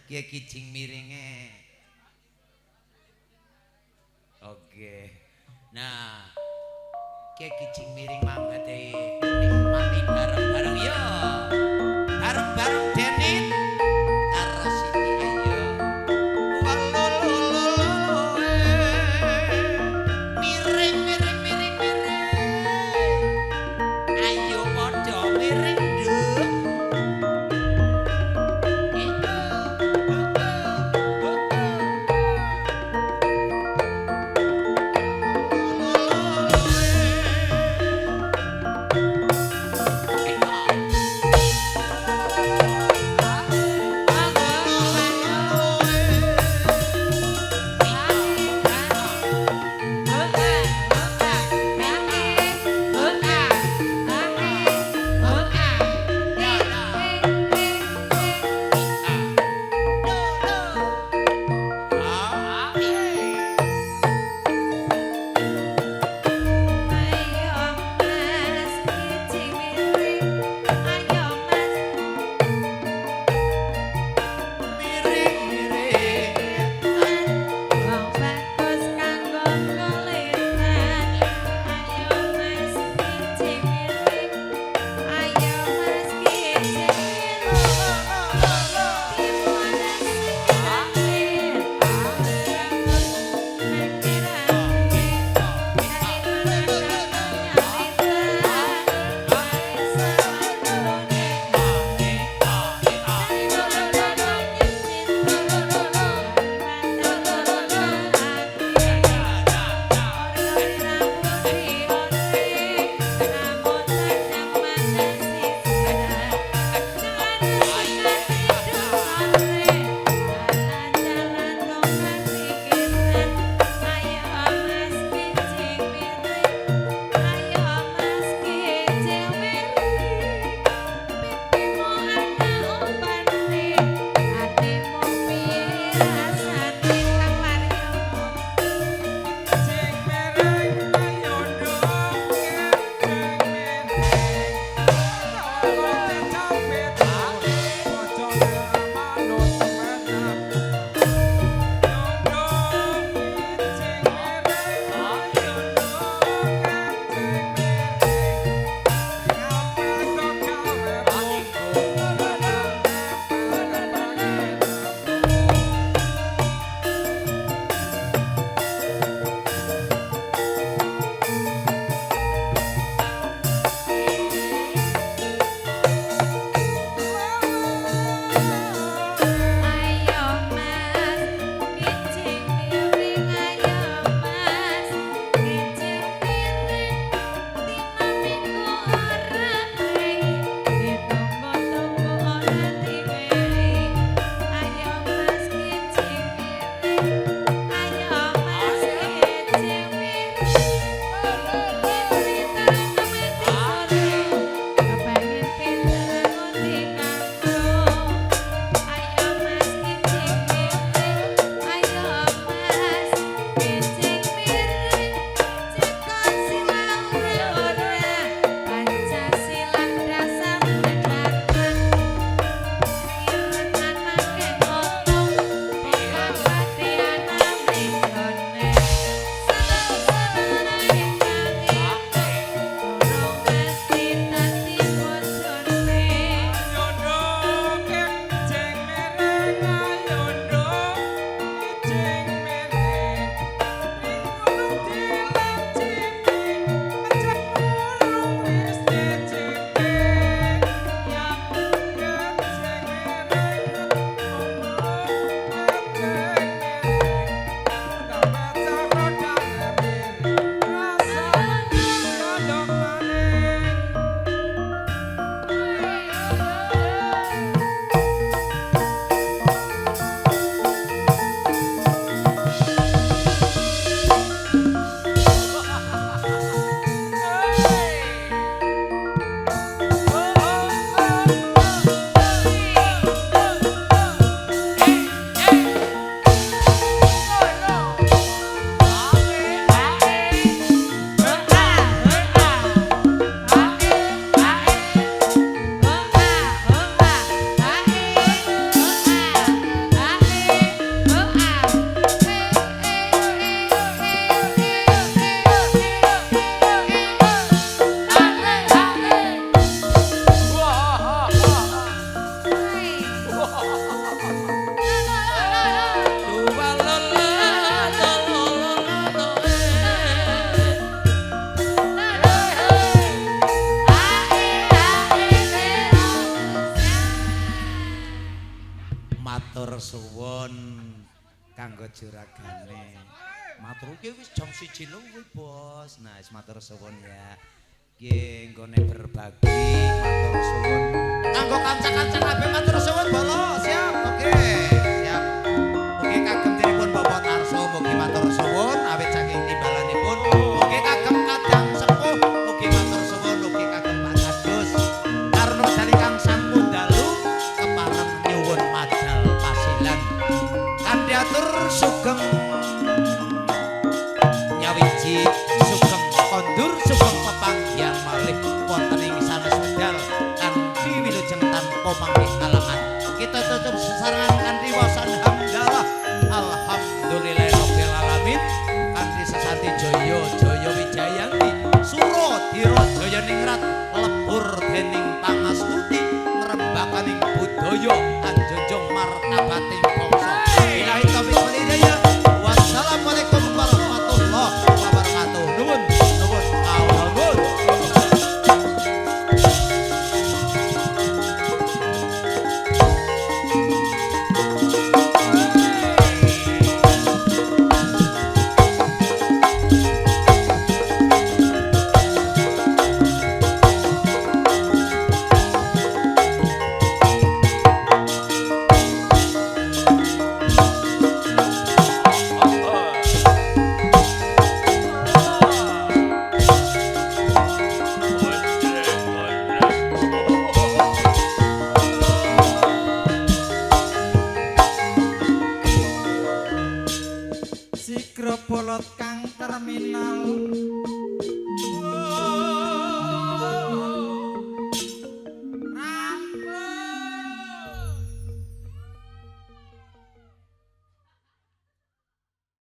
Kiye kijing miringe. Oke. Nah, kiye kijing miring mangkat nikmati bareng-bareng yo. Bareng-bareng Denit karo Siti Ayu. Walolololo. Miring miring miring miring. Ayo padha miring nduk. matur suwun kanggo juragane. Matur iki wis jam 1 luwih, Bos. Nah, wis matur suwun ya. Nggih, nggone berbagi matur suwun. Kanggo kanca-kanca kabeh matur suwun, Bolo. Siap. Oke, siap. Mugi kagem diripun Bapak Tarso, mugi matur suwun awit saking timbalanipun. Mugi kagem kadang sepuh, mugi matur suwun, mugi kagem Pak Kadus. Karno dali kang sampun dalu kepareng nyuwun madal pasilan. Kanthi atur sugeng nyawiji sugeng kondur sugeng pepanggihan malih wonten ing sanes wedal kanthi wilujeng tanpa mangke halangan. Kita tutup sesarengan kanthi wasan hamdalah alhamdulillahirabbil alamin kanthi sesanti jaya jaya wijayanti sura dira jaya ningrat lebur dening pangastuti ngrembakaning budaya anjunjung martabating bangsa. Ilahi taufiq wal hidayah. Wassalamualaikum warahmatullahi wabarakatuh. Nuwun nuwun kawula. Sigra bolot kang terminal